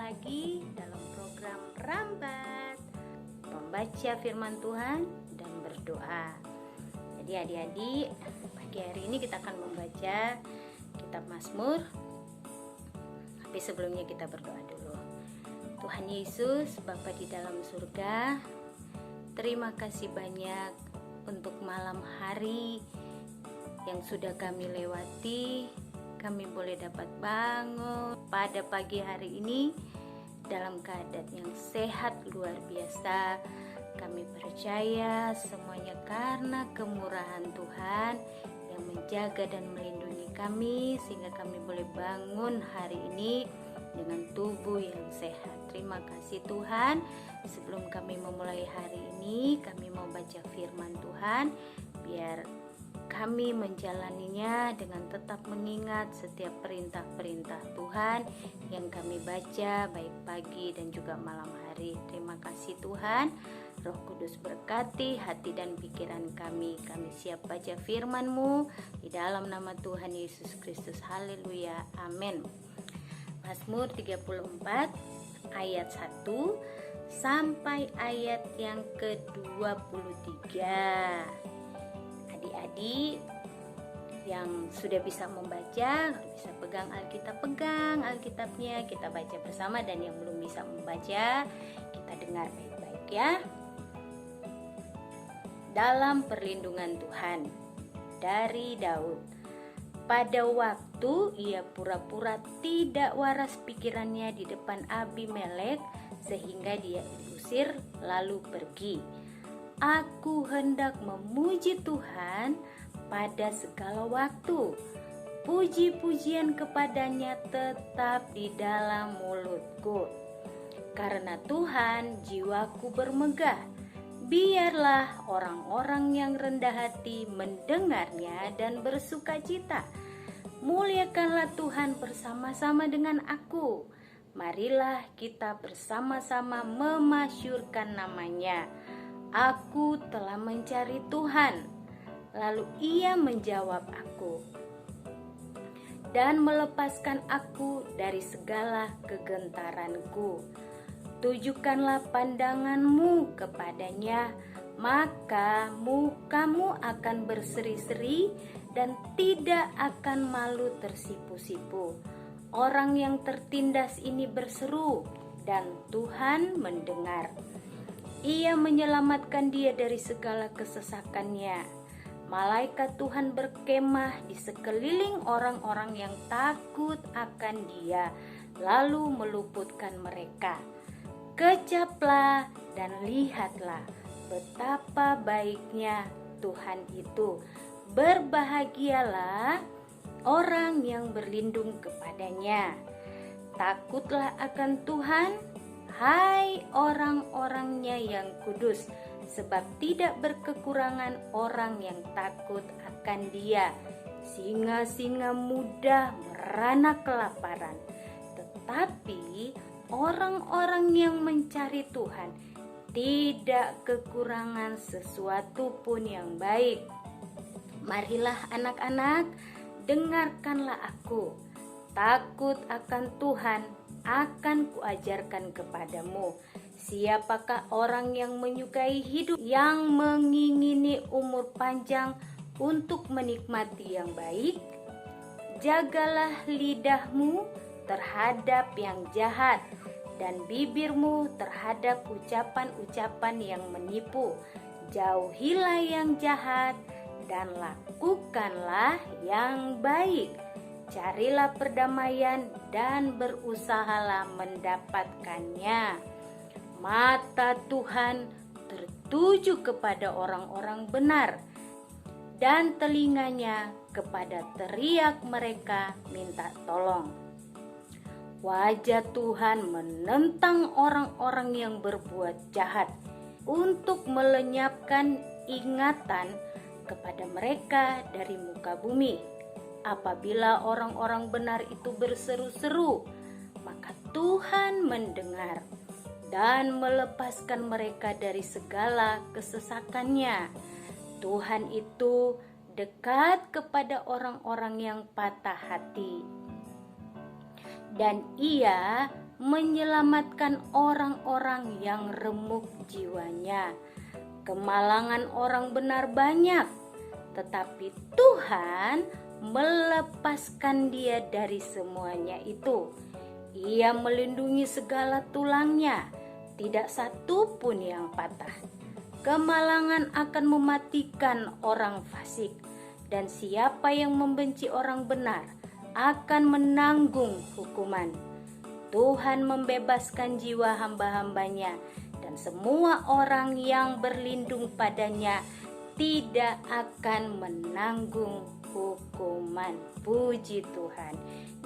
lagi dalam program Rambat, membaca firman Tuhan dan berdoa. Jadi adik-adik, pagi hari ini kita akan membaca kitab Mazmur. Tapi sebelumnya kita berdoa dulu. Tuhan Yesus, Bapa di dalam surga, terima kasih banyak untuk malam hari yang sudah kami lewati. Kami boleh dapat bangun pada pagi hari ini dalam keadaan yang sehat luar biasa. Kami percaya semuanya karena kemurahan Tuhan yang menjaga dan melindungi kami, sehingga kami boleh bangun hari ini dengan tubuh yang sehat. Terima kasih Tuhan. Sebelum kami memulai hari ini, kami mau baca firman Tuhan, biar kami menjalaninya dengan tetap mengingat setiap perintah-perintah Tuhan yang kami baca baik pagi dan juga malam hari. Terima kasih Tuhan. Roh Kudus berkati hati dan pikiran kami. Kami siap baca firman-Mu di dalam nama Tuhan Yesus Kristus. Haleluya. Amin. Mazmur 34 ayat 1 sampai ayat yang ke-23. Adik-adik yang sudah bisa membaca, bisa pegang Alkitabnya, kita baca bersama, dan yang belum bisa membaca, kita dengar baik-baik ya. Dalam perlindungan Tuhan, dari Daud. Pada waktu ia pura-pura tidak waras pikirannya di depan Abimelek, sehingga dia diusir lalu pergi. Aku hendak memuji Tuhan pada segala waktu. Puji-pujian kepadanya tetap di dalam mulutku. Karena Tuhan jiwaku bermegah. Biarlah orang-orang yang rendah hati mendengarnya dan bersukacita. Muliakanlah Tuhan bersama-sama dengan aku. Marilah kita bersama-sama memasyurkan namanya. Aku telah mencari Tuhan, lalu Ia menjawab aku dan melepaskan aku dari segala kegentaranku. Tujukanlah pandangan-Mu kepadanya, maka mukamu akan berseri-seri dan tidak akan malu tersipu-sipu. Orang yang tertindas ini berseru, dan Tuhan mendengar. Ia menyelamatkan dia dari segala kesesakannya. Malaikat Tuhan berkemah di sekeliling orang-orang yang takut akan dia, lalu meluputkan mereka. Kecaplah dan lihatlah betapa baiknya Tuhan itu. Berbahagialah orang yang berlindung kepadanya. Takutlah akan Tuhan, hai orang-orangnya yang kudus, sebab tidak berkekurangan orang yang takut akan Dia. Singa-singa muda merana kelaparan, tetapi orang-orang yang mencari Tuhan tidak kekurangan sesuatu pun yang baik. Marilah anak-anak, dengarkanlah aku. Takut akan Tuhan akan kuajarkan kepadamu. Siapakah orang yang menyukai hidup, yang mengingini umur panjang untuk menikmati yang baik? Jagalah lidahmu terhadap yang jahat dan bibirmu terhadap ucapan-ucapan yang menipu. Jauhilah yang jahat dan lakukanlah yang baik. Carilah perdamaian dan berusahalah mendapatkannya. Mata Tuhan tertuju kepada orang-orang benar, dan telinganya kepada teriak mereka minta tolong. Wajah Tuhan menentang orang-orang yang berbuat jahat, untuk melenyapkan ingatan kepada mereka dari muka bumi. Apabila orang-orang benar itu berseru-seru, maka Tuhan mendengar dan melepaskan mereka dari segala kesesakannya. Tuhan itu dekat kepada orang-orang yang patah hati, dan Ia menyelamatkan orang-orang yang remuk jiwanya. Kemalangan orang benar banyak, tetapi Tuhan melepaskan dia dari semuanya itu. Ia melindungi segala tulangnya, tidak satu pun yang patah. Kemalangan akan mematikan orang fasik, dan siapa yang membenci orang benar akan menanggung hukuman. Tuhan membebaskan jiwa hamba-hambanya, dan semua orang yang berlindung padanya tidak akan menanggung hukuman. Puji Tuhan.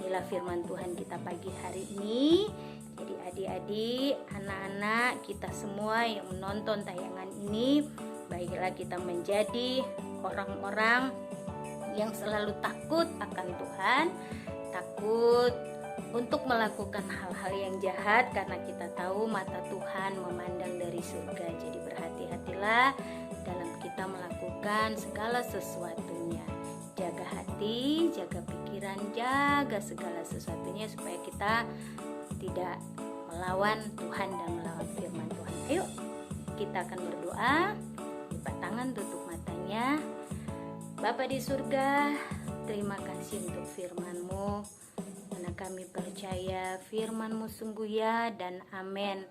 Inilah firman Tuhan kita pagi hari ini. Jadi adik-adik, anak-anak, kita semua yang menonton tayangan ini, baiklah kita menjadi orang-orang yang selalu takut akan Tuhan, takut untuk melakukan hal-hal yang jahat, karena kita tahu mata Tuhan memandang dari surga. Jadi berhati-hatilah dalam kita melakukan segala sesuatunya. Jaga hati, jaga pikiran, jaga segala sesuatunya supaya kita tidak melawan Tuhan dan melawan firman Tuhan. Ayo kita akan berdoa. Lipat tangan, tutup matanya. Bapa di surga, terima kasih untuk firman-Mu. Karena kami percaya firman-Mu sungguh ya dan amin.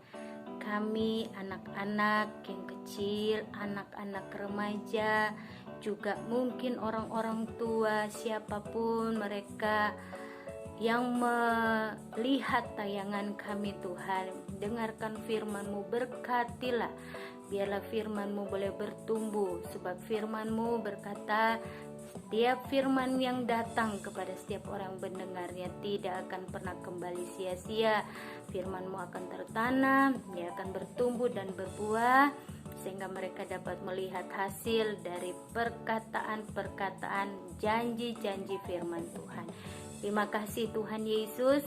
Kami anak-anak yang kecil, anak-anak remaja, juga mungkin orang-orang tua, siapapun mereka yang melihat tayangan kami Tuhan, dengarkan firman-Mu, berkatilah. Biarlah firman-Mu boleh bertumbuh, sebab firman-Mu berkata, setiap firman yang datang kepada setiap orang mendengarnya tidak akan pernah kembali sia-sia. Firman-Mu akan tertanam, ia akan bertumbuh dan berbuah, sehingga mereka dapat melihat hasil dari perkataan-perkataan, janji-janji firman Tuhan. Terima kasih Tuhan Yesus.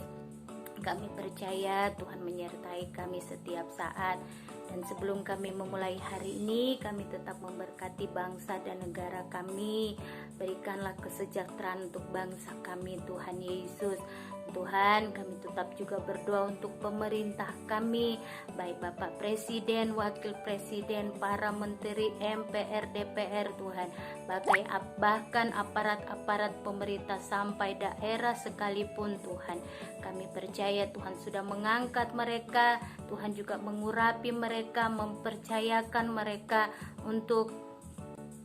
Kami percaya Tuhan menyertai kami setiap saat. Dan sebelum kami memulai hari ini, kami tetap memberkati bangsa dan negara kami. Berikanlah kesejahteraan untuk bangsa kami Tuhan Yesus. Tuhan, kami tetap juga berdoa untuk pemerintah kami, baik Bapak Presiden, Wakil Presiden, para Menteri, MPR, DPR Tuhan, bahkan aparat-aparat pemerintah sampai daerah sekalipun Tuhan. Kami percaya Tuhan sudah mengangkat mereka, Tuhan juga mengurapi mereka, mempercayakan mereka untuk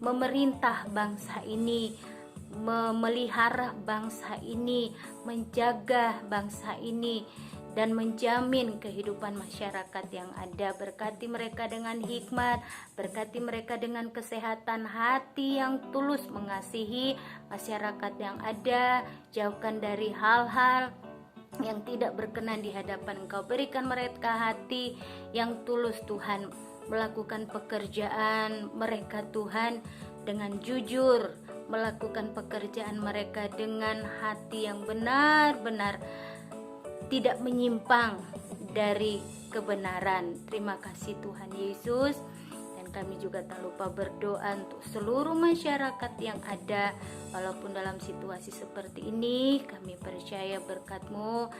memerintah bangsa ini, memelihara bangsa ini, menjaga bangsa ini, dan menjamin kehidupan masyarakat yang ada. Berkati mereka dengan hikmat, berkati mereka dengan kesehatan hati yang tulus mengasihi masyarakat yang ada. Jauhkan dari hal-hal yang tidak berkenan di hadapan Engkau. Berikan mereka hati yang tulus Tuhan, melakukan pekerjaan mereka Tuhan dengan jujur, melakukan pekerjaan mereka dengan hati yang benar-benar tidak menyimpang dari kebenaran. Terima kasih Tuhan Yesus. Dan kami juga tak lupa berdoa untuk seluruh masyarakat yang ada, walaupun dalam situasi seperti ini, kami percaya berkat-Mu,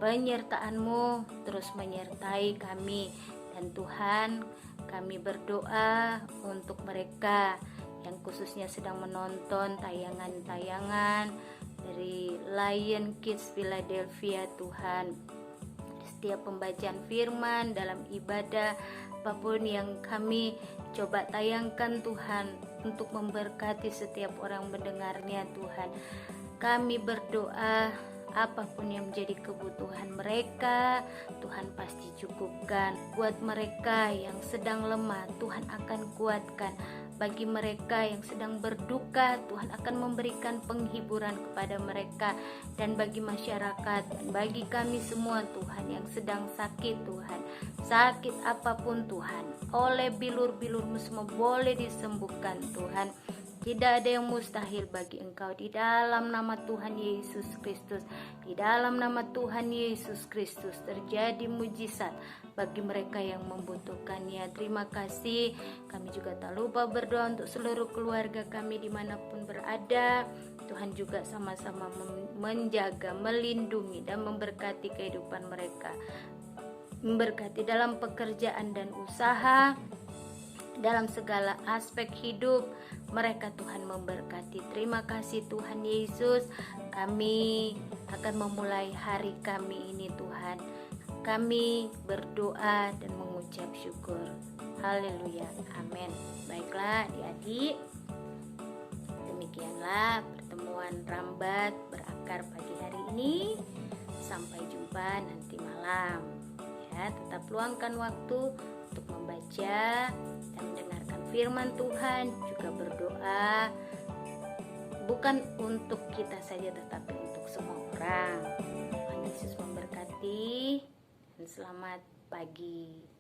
penyertaan-Mu terus menyertai kami. Dan Tuhan, kami berdoa untuk mereka yang khususnya sedang menonton tayangan-tayangan dari Lion Kids Philadelphia Tuhan. Setiap pembacaan firman dalam ibadah, apapun yang kami coba tayangkan Tuhan, untuk memberkati setiap orang mendengarnya Tuhan. Kami berdoa apapun yang menjadi kebutuhan mereka, Tuhan pasti cukupkan. Buat mereka yang sedang lemah, Tuhan akan kuatkan. Bagi mereka yang sedang berduka, Tuhan akan memberikan penghiburan kepada mereka. Dan bagi masyarakat, dan bagi kami semua Tuhan yang sedang sakit Tuhan, sakit apapun Tuhan, oleh bilur-bilur-Mu semua boleh disembuhkan Tuhan. Tidak ada yang mustahil bagi Engkau. Di dalam nama Tuhan Yesus Kristus, di dalam nama Tuhan Yesus Kristus terjadi mujizat bagi mereka yang membutuhkannya. Terima kasih. Kami juga tak lupa berdoa untuk seluruh keluarga kami dimanapun berada. Tuhan juga sama-sama menjaga, melindungi dan memberkati kehidupan mereka, memberkati dalam pekerjaan dan usaha, dalam segala aspek hidup mereka. Tuhan memberkati. Terima kasih Tuhan Yesus. Kami akan memulai hari kami ini Tuhan. Kami berdoa dan mengucap syukur. Haleluya. Amin. Baiklah adik-adik, demikianlah pertemuan Rambat Berakar pagi hari ini. Sampai jumpa nanti malam. Ya, tetap luangkan waktu untuk membaca dan mendengarkan firman Tuhan, juga berdoa bukan untuk kita saja tetapi untuk semua orang. Tuhan Yesus memberkati dan selamat pagi.